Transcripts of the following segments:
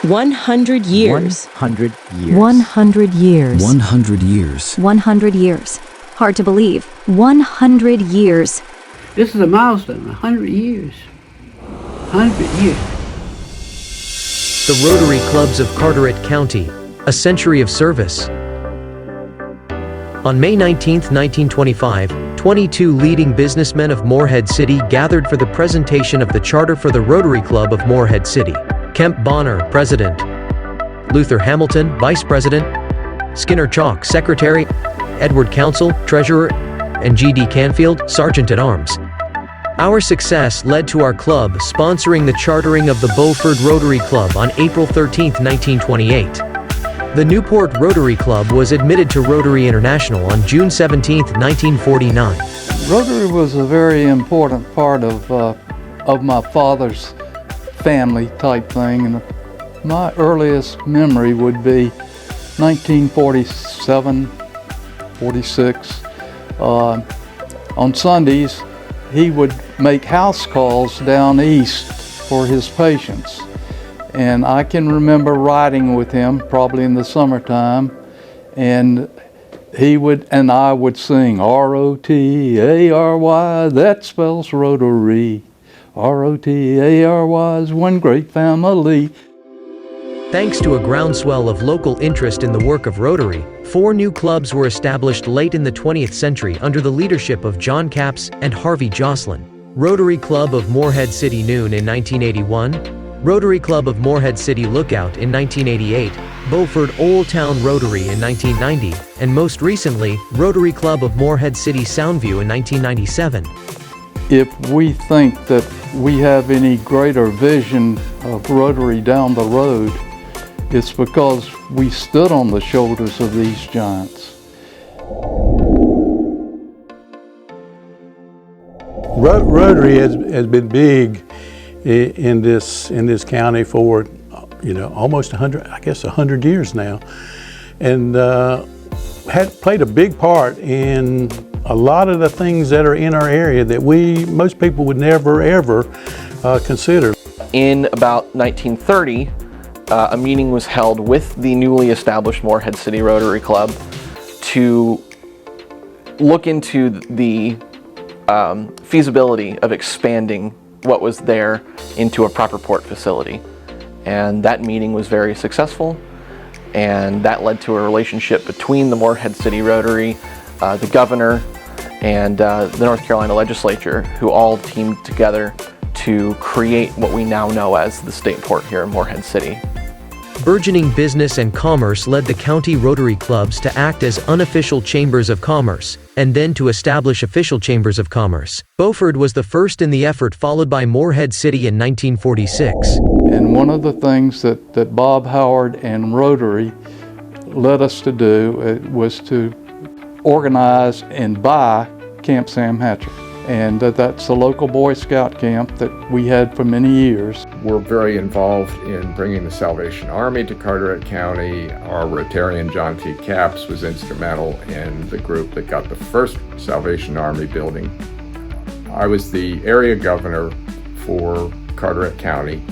100 years. 100 years. 100 years. 100 years. 100 years. Hard to believe. 100 years. This is a milestone, 100 years. 100 years. The Rotary Clubs of Carteret County, a century of service. On May 19, 1925, 22 leading businessmen of Morehead City gathered for the presentation of the charter for the Rotary Club of Morehead City. Kemp Bonner, President. Luther Hamilton, Vice President. Skinner Chalk, Secretary. Edward Council, Treasurer. And G.D. Canfield, Sergeant-at-Arms. Our success led to our club sponsoring the chartering of the Beaufort Rotary Club on April 13, 1928. The Newport Rotary Club was admitted to Rotary International on June 17, 1949. Rotary was a very important part of my father's family type thing, and my earliest memory would be 1947, 46. On Sundays, he would make house calls down east for his patients. And I can remember riding with him, probably in the summertime, and I would sing R-O-T-A-R-Y, that spells Rotary. R-O-T-A-R-Y is one great family. Thanks to a groundswell of local interest in the work of Rotary, 4 new clubs were established late in the 20th century under the leadership of John Capps and Harvey Jocelyn. Rotary Club of Morehead City Noon in 1981, Rotary Club of Morehead City Lookout in 1988, Beaufort Old Town Rotary in 1990, and most recently, Rotary Club of Morehead City Soundview in 1997. If we think that we have any greater vision of Rotary down the road, it's because we stood on the shoulders of these giants. Rotary has been big in this county for almost 100 years now, and had played a big part in a lot of the things that are in our area that most people would never ever consider. In about 1930, a meeting was held with the newly established Morehead City Rotary Club to look into the feasibility of expanding what was there into a proper port facility. And that meeting was very successful, and that led to a relationship between the Morehead City Rotary, the governor, and the North Carolina legislature, who all teamed together to create what we now know as the state port here in Morehead City. Burgeoning business and commerce led the county Rotary Clubs to act as unofficial chambers of commerce, and then to establish official chambers of commerce. Beaufort was the first in the effort, followed by Morehead City in 1946. And one of the things that Bob Howard and Rotary led us to do was to organize and buy Camp Sam Hatcher. And that's a local Boy Scout camp that we had for many years. We're very involved in bringing the Salvation Army to Carteret County. Our Rotarian John T. Capps was instrumental in the group that got the first Salvation Army building. I was the area governor for Carteret County,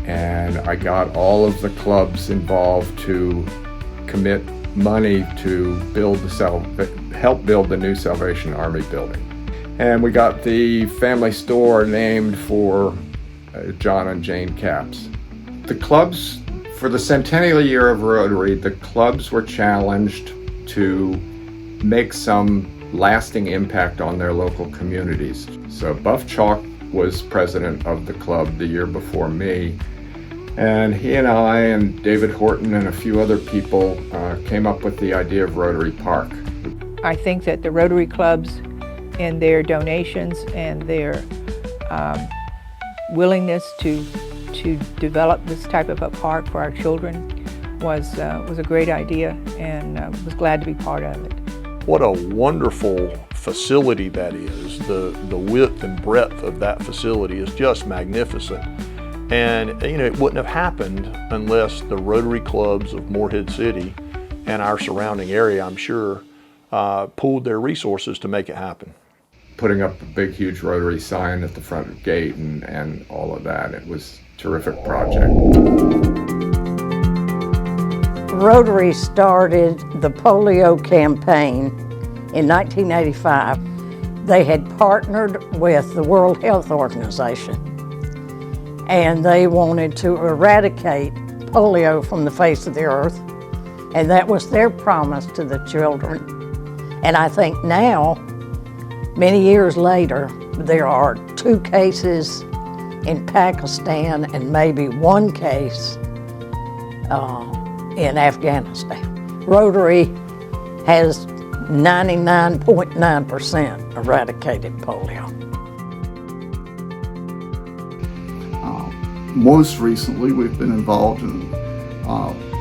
and I got all of the clubs involved to commit money to help build the new Salvation Army building. And we got the family store named for John and Jane Capps. The clubs, for the centennial year of Rotary, the clubs were challenged to make some lasting impact on their local communities. So Buff Chalk was president of the club the year before me, and he and I and David Horton and a few other people came up with the idea of Rotary Park. I think that the Rotary clubs, and their donations and their willingness to develop this type of a park for our children was a great idea, and was glad to be part of it. What a wonderful facility that is. The width and breadth of that facility is just magnificent. And it wouldn't have happened unless the Rotary clubs of Morehead City and our surrounding area, I'm sure, pooled their resources to make it happen. Putting up a big, huge Rotary sign at the front gate and all of that. It was a terrific project. Rotary started the polio campaign in 1985. They had partnered with the World Health Organization, and they wanted to eradicate polio from the face of the earth, and that was their promise to the children. And I think now, many years later, there are 2 cases in Pakistan and maybe 1 case in Afghanistan. Rotary has 99.9% eradicated polio. Most recently, we've been involved in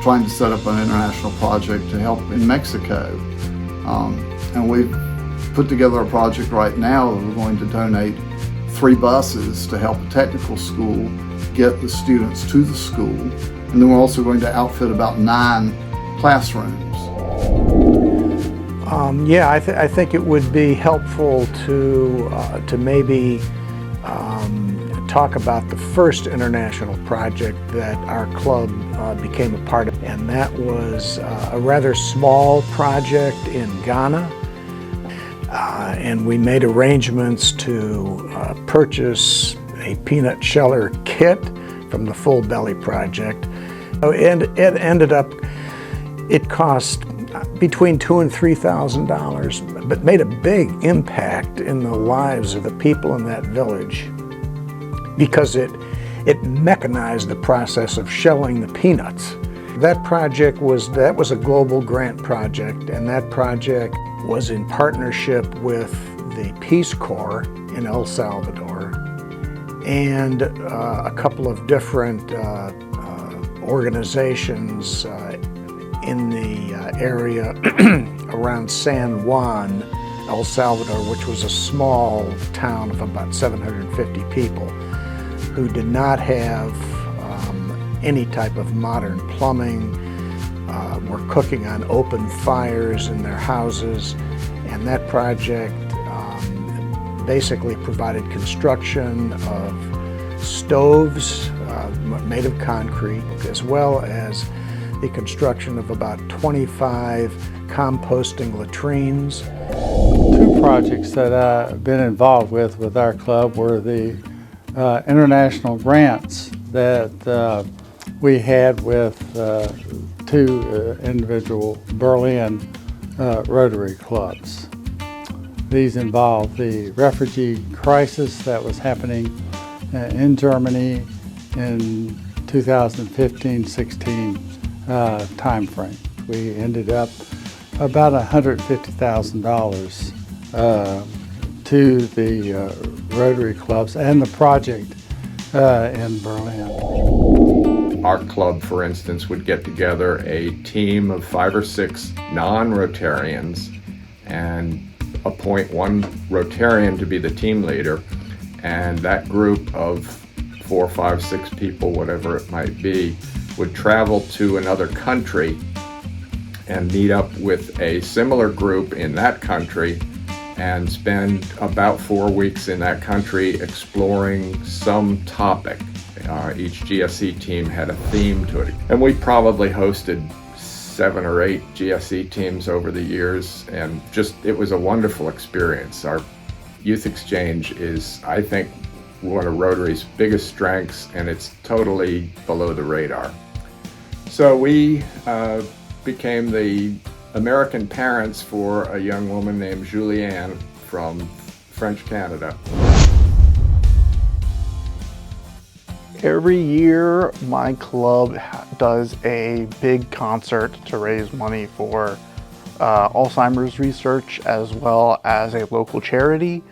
trying to set up an international project to help in Mexico. And we've put together a project right now that we're going to donate 3 buses to help a technical school get the students to the school. And then we're also going to outfit about 9 classrooms. Yeah, I think it would be helpful to maybe talk about the first international project that our club became a part of, and that was a rather small project in Ghana. And we made arrangements to purchase a peanut sheller kit from the Full Belly Project. And it ended up, it cost between $2,000 and $3,000, but made a big impact in the lives of the people in that village because it mechanized the process of shelling the peanuts. That project was a global grant project, and that project was in partnership with the Peace Corps in El Salvador and a couple of different organizations in the area around San Juan, El Salvador, which was a small town of about 750 people who did not have any type of modern plumbing, were cooking on open fires in their houses, and that project basically provided construction of stoves made of concrete, as well as the construction of about 25 composting latrines. 2 projects that I've been involved with our club were the international grants that we had with 2 individual Berlin Rotary clubs. These involved the refugee crisis that was happening in Germany in 2015-16 time frame. We ended up about $150,000 to the Rotary clubs and the project in Berlin. Our club, for instance, would get together a team of 5 or 6 non-Rotarians and appoint 1 Rotarian to be the team leader, and that group of 4, 5, 6 people, whatever it might be, would travel to another country and meet up with a similar group in that country and spend about 4 weeks in that country exploring some topic. Each GSE team had a theme to it. And we probably hosted 7 or 8 GSE teams over the years, and it was a wonderful experience. Our youth exchange is, I think, one of Rotary's biggest strengths, and it's totally below the radar. So we became the American parents for a young woman named Julianne from French Canada. Every year, my club does a big concert to raise money for Alzheimer's research as well as a local charity.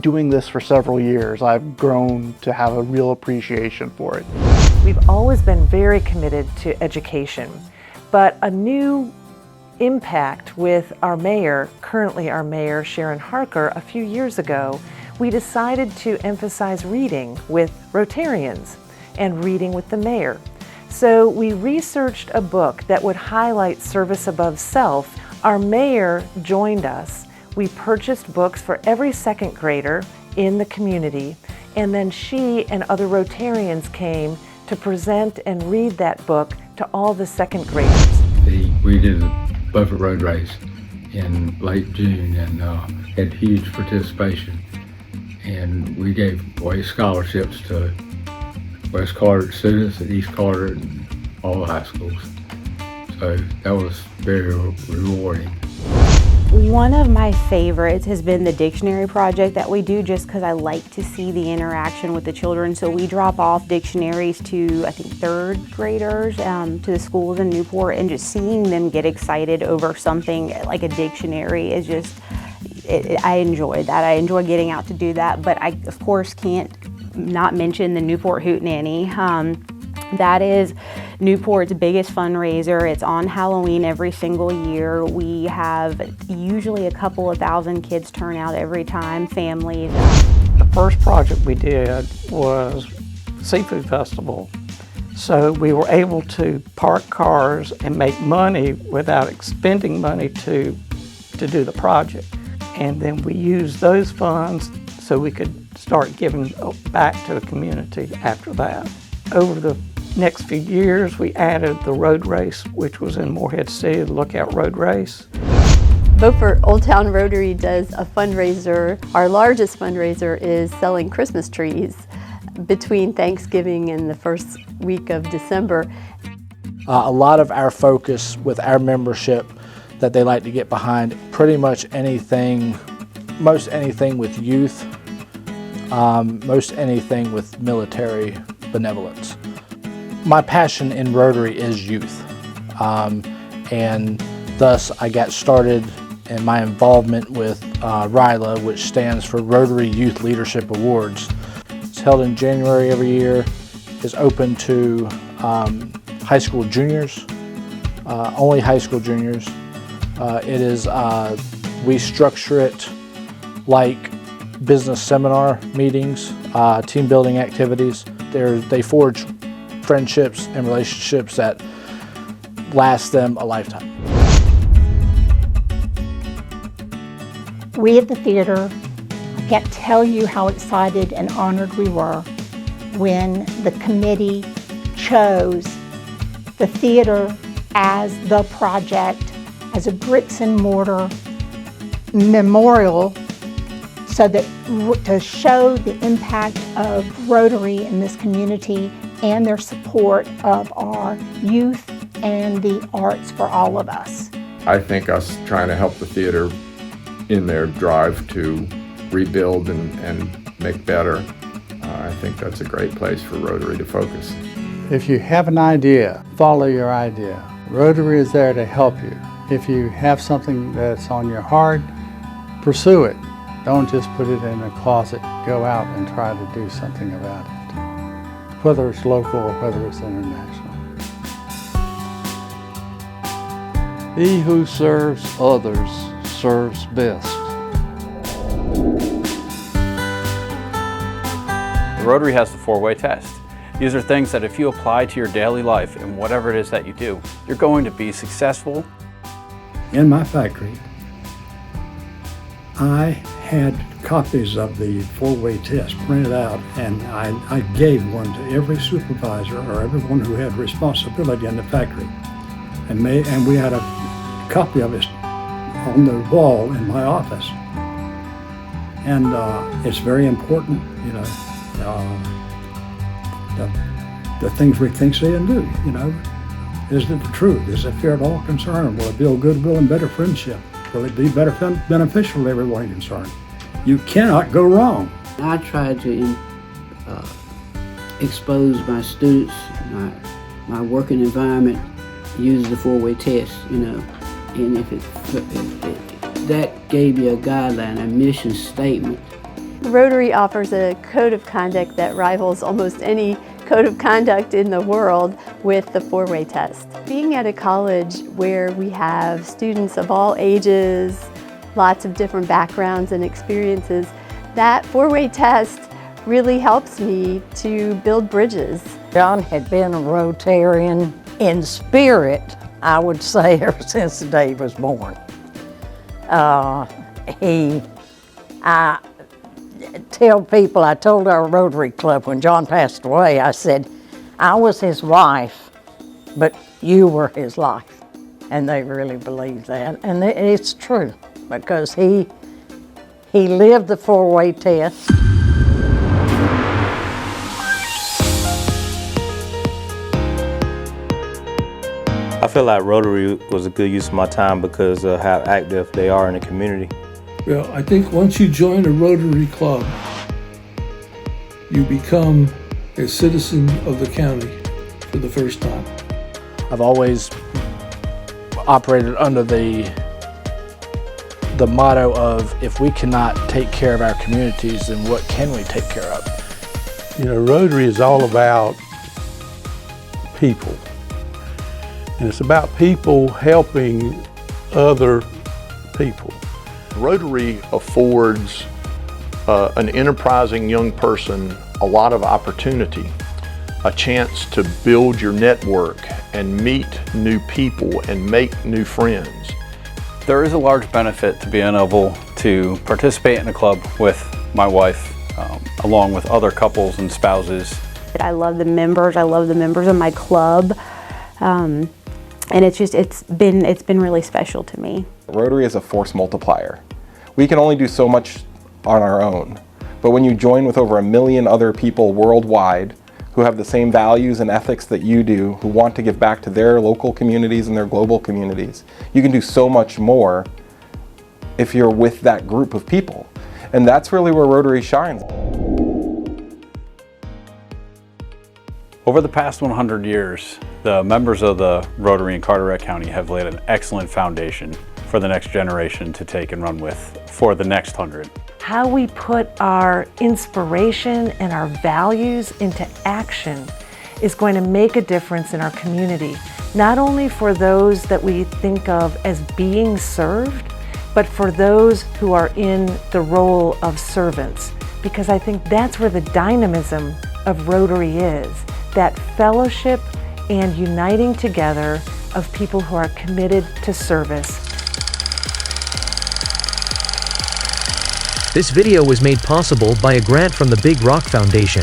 Doing this for several years, I've grown to have a real appreciation for it. We've always been very committed to education, but a new impact with our mayor, currently our mayor, Sharon Harker, a few years ago, we decided to emphasize reading with Rotarians and reading with the mayor. So we researched a book that would highlight service above self. Our mayor joined us. We purchased books for every 2nd grader in the community, and then she and other Rotarians came to present and read that book to all the 2nd graders. We did the Buffett Road Race in late June and had huge participation. And we gave away scholarships to West Carter students at East Carter and all the high schools. So that was very rewarding. One of my favorites has been the dictionary project that we do, just because I like to see the interaction with the children. So we drop off dictionaries to, I think, third graders to the schools in Newport, and just seeing them get excited over something like a dictionary is just, I enjoy that. I enjoy getting out to do that, but I, of course, can't not mention the Newport Hootenanny. That is Newport's biggest fundraiser. It's on Halloween every single year. We have usually a couple of thousand kids turn out every time, families. The first project we did was Seafood Festival. So we were able to park cars and make money without expending money to do the project. And then we used those funds so we could start giving back to the community after that. Over the next few years, we added the road race, which was in Morehead City, the Lookout Road Race. Beaufort Old Town Rotary does a fundraiser. Our largest fundraiser is selling Christmas trees between Thanksgiving and the first week of December. A lot of our focus with our membership that they like to get behind, pretty much anything, most anything with youth, most anything with military benevolence. My passion in Rotary is youth, and thus I got started in my involvement with RYLA, which stands for Rotary Youth Leadership Awards. It's held in January every year, is open to high school juniors, only high school juniors. We structure it like business seminar meetings, team building activities. They forge friendships and relationships that last them a lifetime. We at the theater, I can't tell you how excited and honored we were when the committee chose the theater as the project, as a bricks and mortar memorial, so that to show the impact of Rotary in this community and their support of our youth and the arts for all of us. I think us trying to help the theater in their drive to rebuild and make better, I think that's a great place for Rotary to focus. If you have an idea, follow your idea. Rotary is there to help you. If you have something that's on your heart, pursue it. Don't just put it in a closet. Go out and try to do something about it, whether it's local or whether it's international. He who serves others serves best. The Rotary has the four-way test. These are things that if you apply to your daily life and whatever it is that you do, you're going to be successful. In my factory, I had copies of the four-way test printed out, and I gave one to every supervisor or everyone who had responsibility in the factory. And we had a copy of it on the wall in my office. And it's very important, you know, the things we think, say, and do, you know. Is it the truth? Is it fair to all concerned? Will it build goodwill and better friendship? Will it be beneficial to everyone concerned? You cannot go wrong. I try to expose my students, my working environment uses the four-way test, you know, and if that gave you a guideline, a mission statement. Rotary offers a code of conduct that rivals almost any code of conduct in the world with the four-way test. Being at a college where we have students of all ages, lots of different backgrounds and experiences, that four-way test really helps me to build bridges. John had been a Rotarian in spirit, I would say, ever since the day he was born. I tell people, I told our Rotary Club when John passed away, I said, I was his wife, but you were his life. and they really believe that. And it's true, because he lived the four-way test. I feel like Rotary was a good use of my time because of how active they are in the community. Well, I think once you join a Rotary Club, you become a citizen of the county for the first time. I've always operated under the motto of, if we cannot take care of our communities, then what can we take care of? You know, Rotary is all about people. And it's about people helping other people. Rotary affords an enterprising young person a lot of opportunity, a chance to build your network and meet new people and make new friends. There is a large benefit to being able to participate in a club with my wife, along with other couples and spouses. I love the members. I love the members of my club. And it's been really special to me. Rotary is a force multiplier. We can only do so much on our own, but when you join with over 1 million other people worldwide who have the same values and ethics that you do, who want to give back to their local communities and their global communities, you can do so much more if you're with that group of people. And that's really where Rotary shines. Over the past 100 years, the members of the Rotary in Carteret County have laid an excellent foundation for the next generation to take and run with for the next 100. How we put our inspiration and our values into action is going to make a difference in our community, not only for those that we think of as being served, but for those who are in the role of servants. Because I think that's where the dynamism of Rotary is, that fellowship and uniting together of people who are committed to service. This video was made possible by a grant from the Big Rock Foundation.